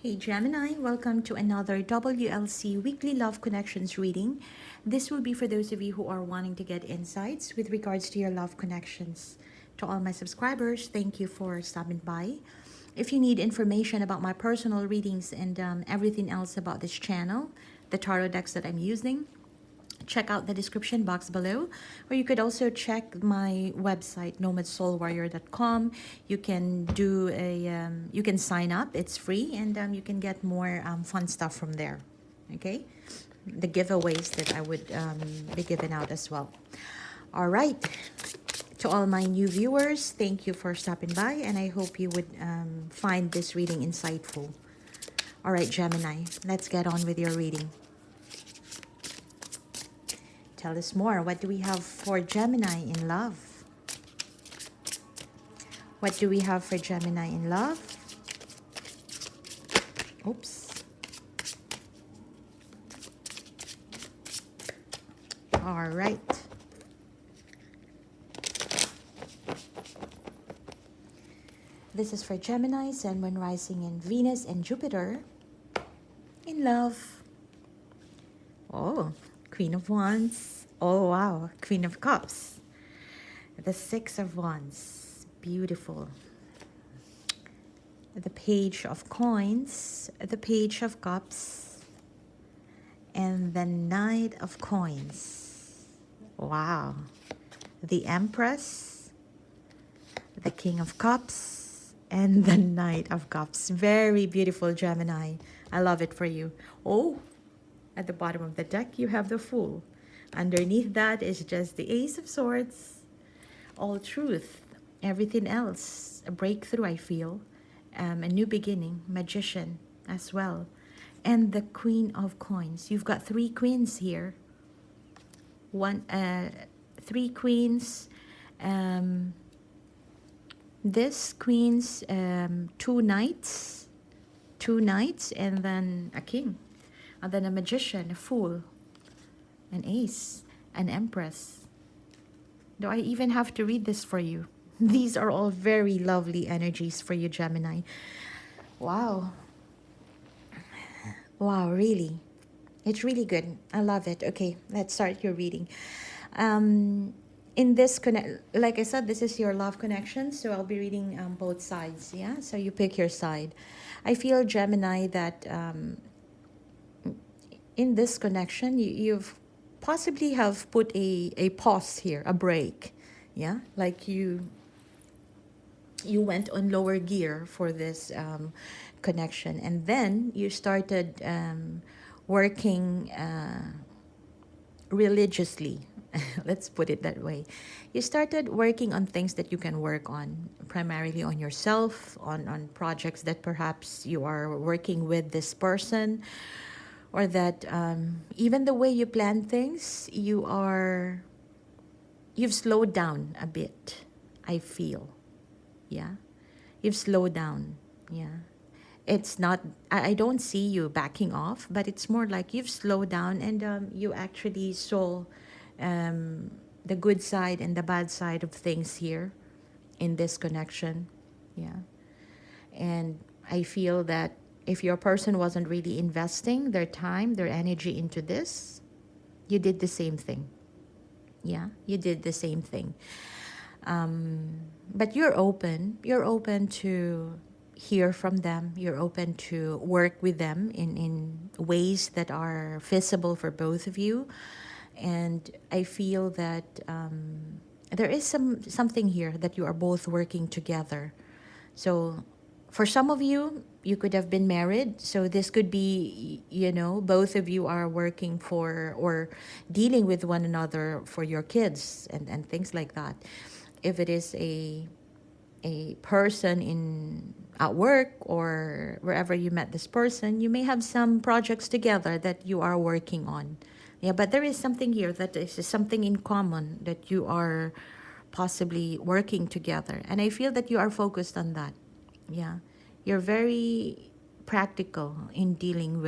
Hey Gemini, welcome to another WLC Weekly Love Connections reading. This will be for those of you who are wanting to get insights with regards to your love connections. To all my subscribers, thank you for stopping by. If you need information about my personal readings and everything else about this channel, the tarot decks that I'm using, check out the description box below, or you could also check my website NomadSoulWarrior.com. You can do you can sign up, it's free, and you can get more fun stuff from there. Okay, the giveaways that I would be giving out as well. All right, to all my new viewers, thank you for stopping by, and I hope you would find this reading insightful. All right, Gemini, let's get on with your reading. Tell us more. What do we have for Gemini in love? What do we have for Gemini in love? Oops. All right. This is for Gemini, Sun, Moon, Rising in Venus and Jupiter. In love. Oh, Queen of Wands. Oh, wow. Queen of Cups. The Six of Wands. Beautiful. The Page of Coins. The Page of Cups. And the Knight of Coins. Wow. The Empress. The King of Cups. And the Knight of Cups. Very beautiful, Gemini. I love it for you. Oh, at the bottom of the deck, you have the Fool. Underneath that is just the Ace of Swords. All truth. Everything else. A breakthrough, I feel. A new beginning. Magician as well. And the Queen of Coins. You've got three queens here. Three queens. This queen's two knights. Two knights and then a king. And then a magician, a fool, an ace, an empress. Do I even have to read this for you? These are all very lovely energies for you, Gemini. Wow. Wow, really. It's really good. I love it. Okay, let's start your reading. In this like I said, this is your love connection, so I'll be reading both sides. Yeah, so you pick your side. I feel, Gemini, that in this connection, you've possibly have put a pause here, a break. Yeah, like you went on lower gear for this connection, and then you started working religiously. Let's put it that way. You started working on things that you can work on, primarily on yourself, on projects that perhaps you are working with this person, or that even the way you plan things, you've slowed down a bit, I feel. Yeah, you've slowed down. Yeah, it's not, I don't see you backing off, but it's more like you've slowed down, and you actually saw the good side and the bad side of things here in this connection. Yeah, and I feel that if your person wasn't really investing their time, their energy into this, you did the same thing. Yeah, you did the same thing. But you're open to hear from them. You're open to work with them in ways that are feasible for both of you. And I feel that there is something here that you are both working together. So for some of you, you could have been married. So this could be, both of you are working for or dealing with one another for your kids and things like that. If it is a person at work or wherever you met this person, you may have some projects together that you are working on. Yeah, but there is something here that is something in common that you are possibly working together. And I feel that you are focused on that. Yeah, you're very practical in dealing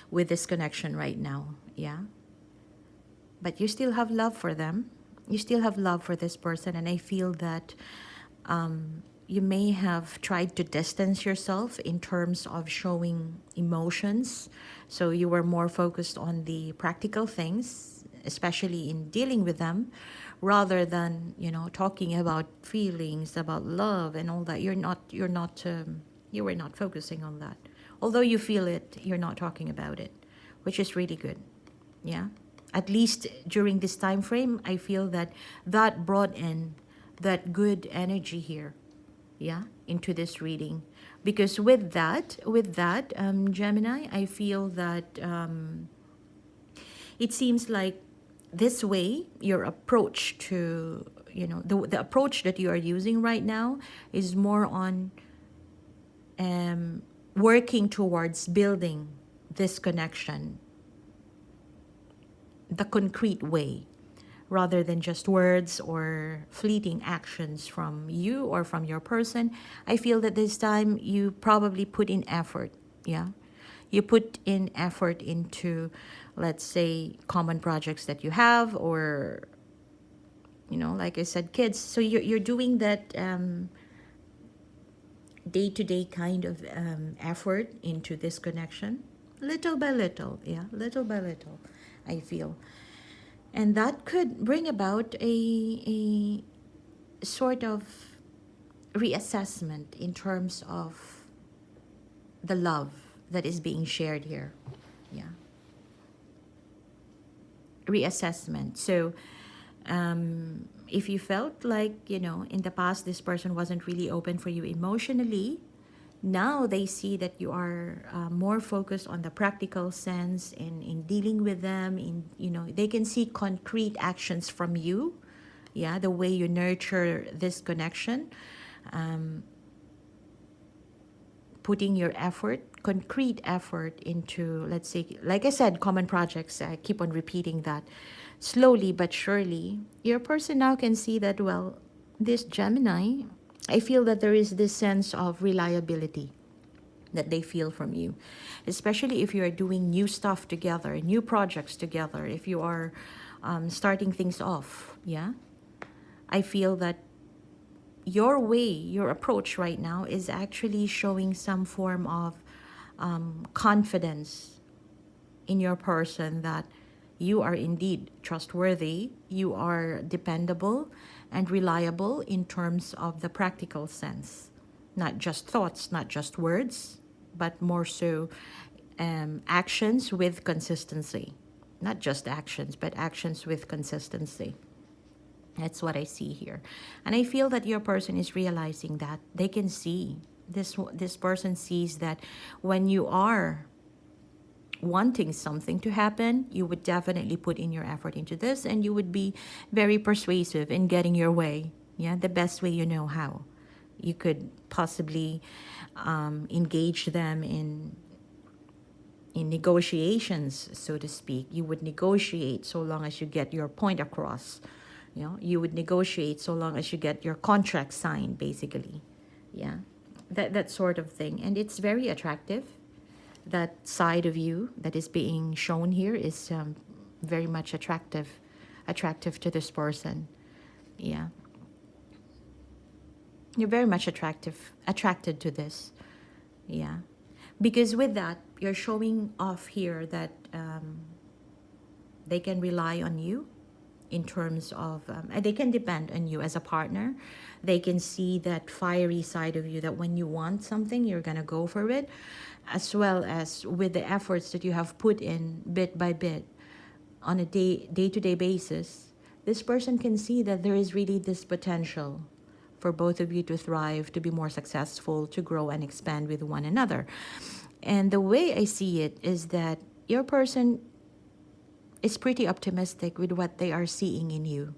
with this connection right now. Yeah, but you still have love for them. You still have love for this person, and I feel that you may have tried to distance yourself in terms of showing emotions. So you were more focused on the practical things, especially in dealing with them, rather than, talking about feelings, about love and all that. You were not focusing on that. Although you feel it, you're not talking about it, which is really good. Yeah. At least during this time frame, I feel that that brought in that good energy here, yeah, into this reading. Because with that, Gemini, I feel that it seems like this way your approach to, the approach that you are using right now is more on working towards building this connection the concrete way, rather than just words or fleeting actions from you or from your person. I feel that this time you probably put in effort. Yeah. You put in effort into, let's say, common projects that you have, or, like I said, kids. So you're doing that day to day kind of effort into this connection, little by little. Yeah. Little by little, I feel. And that could bring about a sort of reassessment in terms of the love that is being shared here. Yeah. Reassessment. So, if you felt like, in the past, this person wasn't really open for you emotionally, now they see that you are more focused on the practical sense in dealing with them. They can see concrete actions from you. Yeah, the way you nurture this connection, um, putting your effort, concrete effort into, let's say, like I said, common projects. I keep on repeating that. Slowly but surely, your person now can see that, well, this Gemini, I feel that there is this sense of reliability that they feel from you, especially if you are doing new stuff together, new projects together, if you are starting things off. Yeah, I feel that your way, your approach right now is actually showing some form of confidence in your person, that you are indeed trustworthy, you are dependable and reliable in terms of the practical sense. Not just thoughts, not just words, but more so actions with consistency. Not just actions, but actions with consistency. That's what I see here. And I feel that your person is realizing that they can see this person sees that when you are wanting something to happen, you would definitely put in your effort into this, and you would be very persuasive in getting your way. Yeah, the best way you know how. You could possibly engage them in negotiations, so to speak. You would negotiate so long as you get your point across. You would negotiate so long as you get your contract signed, basically. Yeah, that sort of thing, and it's very attractive. That side of you that is being shown here is very much attractive to this person. Yeah, you're very much attracted to this. Yeah, because with that, you're showing off here that they can rely on you in terms of, they can depend on you as a partner. They can see that fiery side of you, that when you want something, you're going to go for it, as well as with the efforts that you have put in bit by bit on a day-to-day basis. This person can see that there is really this potential for both of you to thrive, to be more successful, to grow and expand with one another. And the way I see it is that your person is pretty optimistic with what they are seeing in you.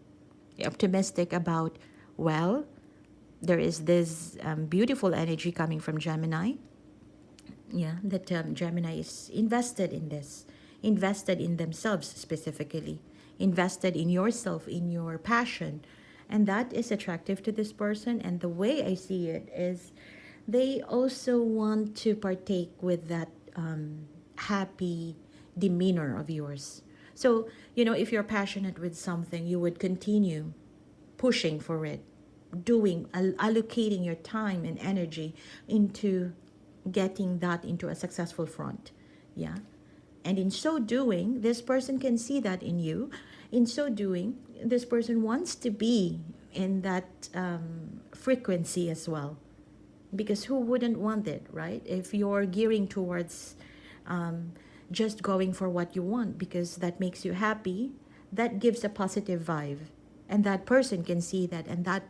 Optimistic about, well, there is this beautiful energy coming from Gemini. Yeah, that Gemini is invested in this, invested in themselves specifically, invested in yourself, in your passion. And that is attractive to this person. And the way I see it is they also want to partake with that happy demeanor of yours. So, if you're passionate with something, you would continue pushing for it. allocating your time and energy into getting that into a successful front. Yeah. And in so doing, this person can see that in you. In so doing, this person wants to be in that frequency as well. Because who wouldn't want it, right? If you're gearing towards um, just going for what you want because that makes you happy, that gives a positive vibe. And that person can see that. And that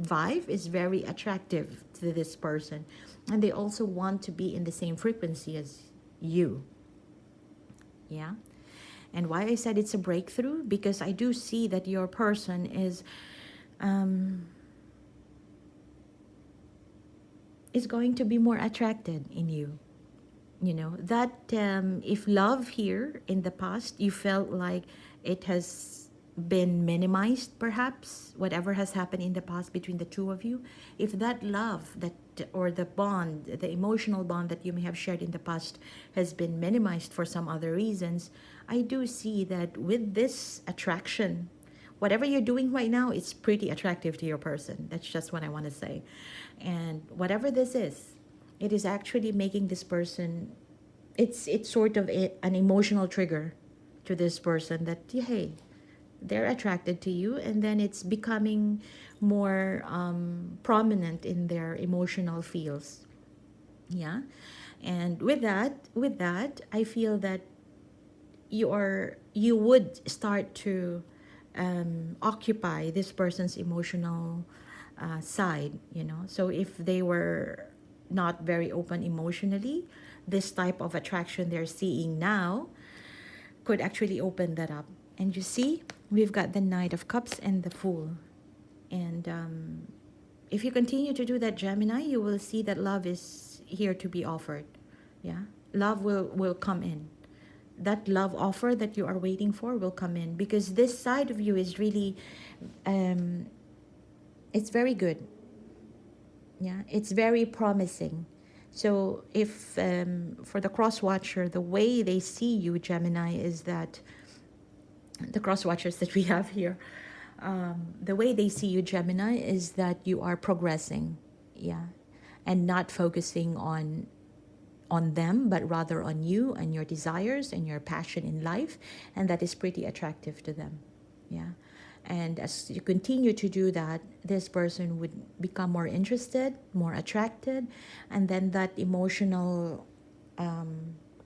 vibe is very attractive to this person. And they also want to be in the same frequency as you. Yeah. And why I said it's a breakthrough, because I do see that your person is going to be more attracted in you. You know, that if love here in the past, you felt like it has been minimized, perhaps, whatever has happened in the past between the two of you, if that love that or the bond, the emotional bond that you may have shared in the past has been minimized for some other reasons, I do see that with this attraction, whatever you're doing right now, it's pretty attractive to your person. That's just what I want to say. And whatever this is, it is actually making this person, it's sort of an emotional trigger to this person that, hey, they're attracted to you, and then it's becoming more prominent in their emotional feels. Yeah. And with that I feel that you would start to occupy this person's emotional side, you know. So if they were not very open emotionally, this type of attraction they're seeing now could actually open that up. And you see, we've got the Knight of Cups and the Fool. And if you continue to do that, Gemini, you will see that love is here to be offered. Yeah, love will come in. That love offer that you are waiting for will come in, because this side of you is really, it's very good. Yeah, it's very promising. So if for the cross watcher, the way they see you, Gemini, is that the cross watchers that we have here, the way they see you, Gemini, is that you are progressing. Yeah, and not focusing on them, but rather on you and your desires and your passion in life, and that is pretty attractive to them. Yeah. And as you continue to do that, this person would become more interested, more attracted, and then that emotional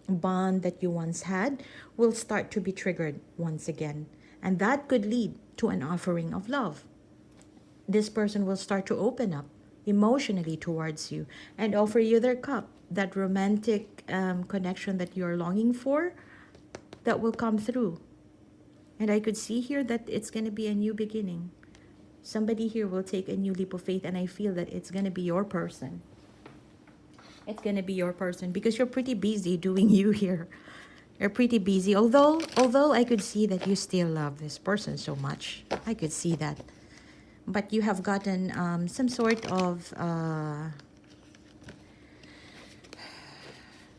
bond that you once had will start to be triggered once again. And that could lead to an offering of love. This person will start to open up emotionally towards you and offer you their cup, that romantic connection that you're longing for, that will come through. And I could see here that it's going to be a new beginning. Somebody here will take a new leap of faith, and I feel that it's going to be your person. It's going to be your person, because you're pretty busy doing you here. You're pretty busy, although I could see that you still love this person so much. I could see that. But you have gotten some sort of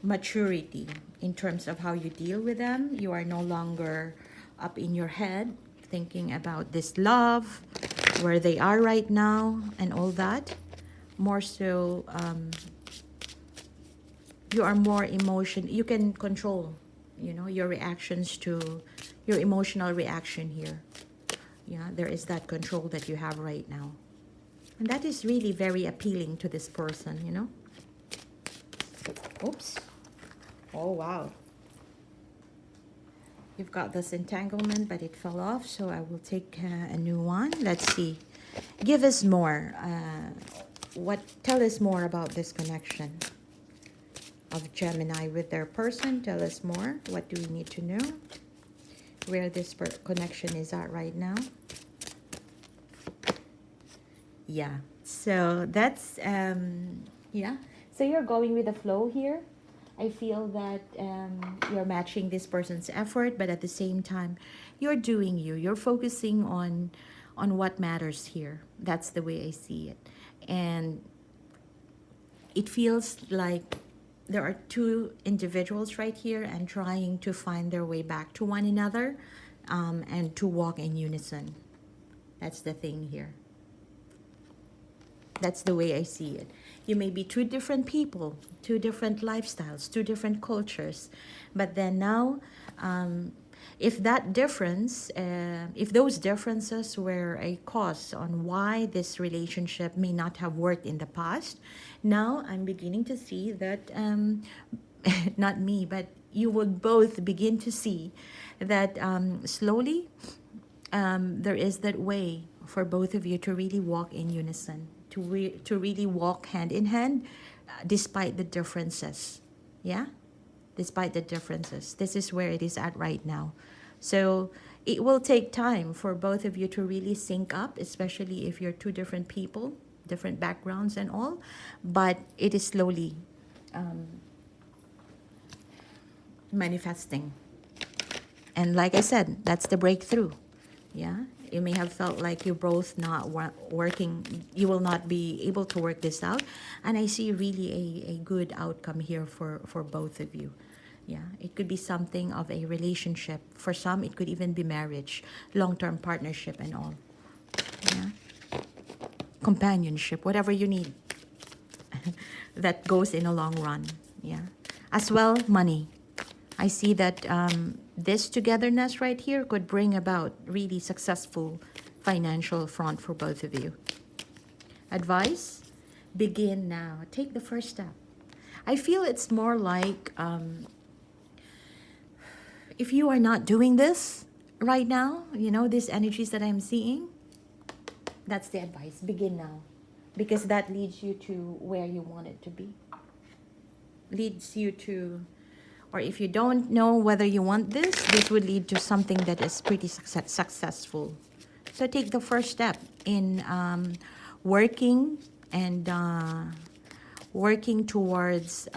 maturity in terms of how you deal with them. You are no longer up in your head thinking about this love, where they are right now, and all that. More so, you are more emotion. You can control, you know, your reactions to your emotional reaction here. Yeah, there is that control that you have right now. And that is really very appealing to this person, you know. Oops. Oh, wow. You've got this entanglement, but it fell off, so I will take a new one. Let's see. Give us more. Tell us more about this connection of Gemini with their person. Tell us more. What do we need to know? Where this connection is at right now. Yeah. So that's yeah. So you're going with the flow here. I feel that you're matching this person's effort, but at the same time, you're doing you. You're focusing on what matters here. That's the way I see it. And it feels like there are two individuals right here and trying to find their way back to one another, and to walk in unison. That's the thing here. That's the way I see it. You may be two different people, two different lifestyles, two different cultures, but then now, if that difference, if those differences were a cause on why this relationship may not have worked in the past, now I'm beginning to see that, not me, but you would both begin to see that slowly there is that way for both of you to really walk in unison, to really walk hand in hand, despite the differences. Yeah? Despite the differences. This is where it is at right now. So it will take time for both of you to really sync up, especially if you're two different people, different backgrounds and all. But it is slowly manifesting. And like I said, that's the breakthrough. Yeah, you may have felt like you're both not working, you will not be able to work this out. And I see really a good outcome here for both of you. Yeah, it could be something of a relationship. For some, it could even be marriage, long-term partnership and all. Yeah, companionship, whatever you need that goes in a long run. Yeah, as well, money. I see that this togetherness right here could bring about really successful financial front for both of you. Advice, begin now. Take the first step. I feel it's more like if you are not doing this right now, you know, these energies that I'm seeing, that's the advice. Begin now. Because that leads you to where you want it to be. Leads you to... Or if you don't know whether you want this, this would lead to something that is pretty successful. So take the first step in working and working towards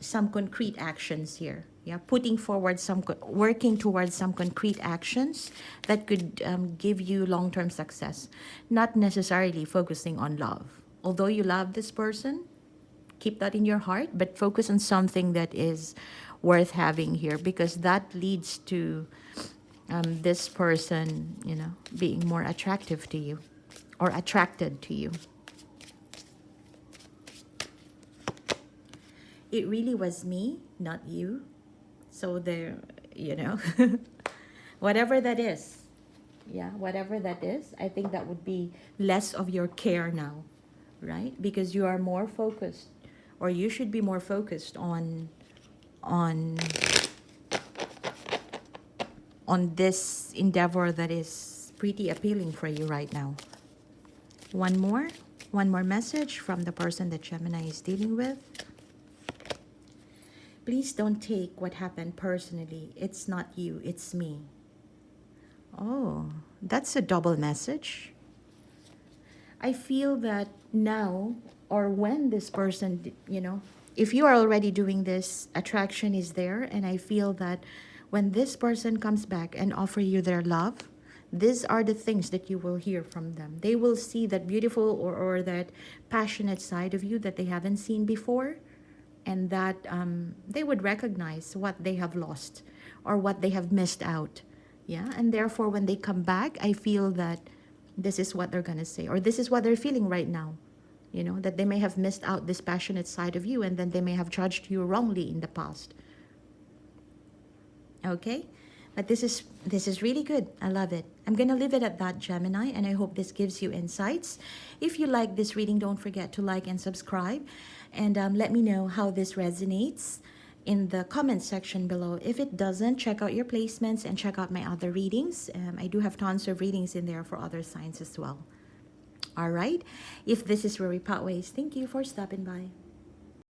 some concrete actions here. Yeah, putting forward working towards some concrete actions that could give you long-term success. Not necessarily focusing on love. Although you love this person, keep that in your heart, but focus on something that is worth having here, because that leads to this person, you know, being more attractive to you or attracted to you. It really was me, not you. So there, you know, whatever that is, yeah, whatever that is, I think that would be less of your care now, right? Because you are more focused, or you should be more focused on this endeavor that is pretty appealing for you right now. One more message from the person that Gemini is dealing with. Please don't take what happened personally. It's not you, it's me. Oh, that's a double message. I feel that now, or when this person, you know, if you are already doing this, attraction is there, and I feel that when this person comes back and offer you their love, these are the things that you will hear from them. They will see that beautiful or that passionate side of you that they haven't seen before, and that they would recognize what they have lost or what they have missed out. Yeah, and therefore when they come back, I feel that this is what they're going to say, or this is what they're feeling right now. You know, that they may have missed out this passionate side of you, and then they may have judged you wrongly in the past. Okay? But this is really good. I love it. I'm going to leave it at that, Gemini, and I hope this gives you insights. If you like this reading, don't forget to like and subscribe. And let me know how this resonates in the comment section below. If it doesn't, check out your placements and check out my other readings. I do have tons of readings in there for other signs as well. All right. If this is where we part ways, thank you for stopping by.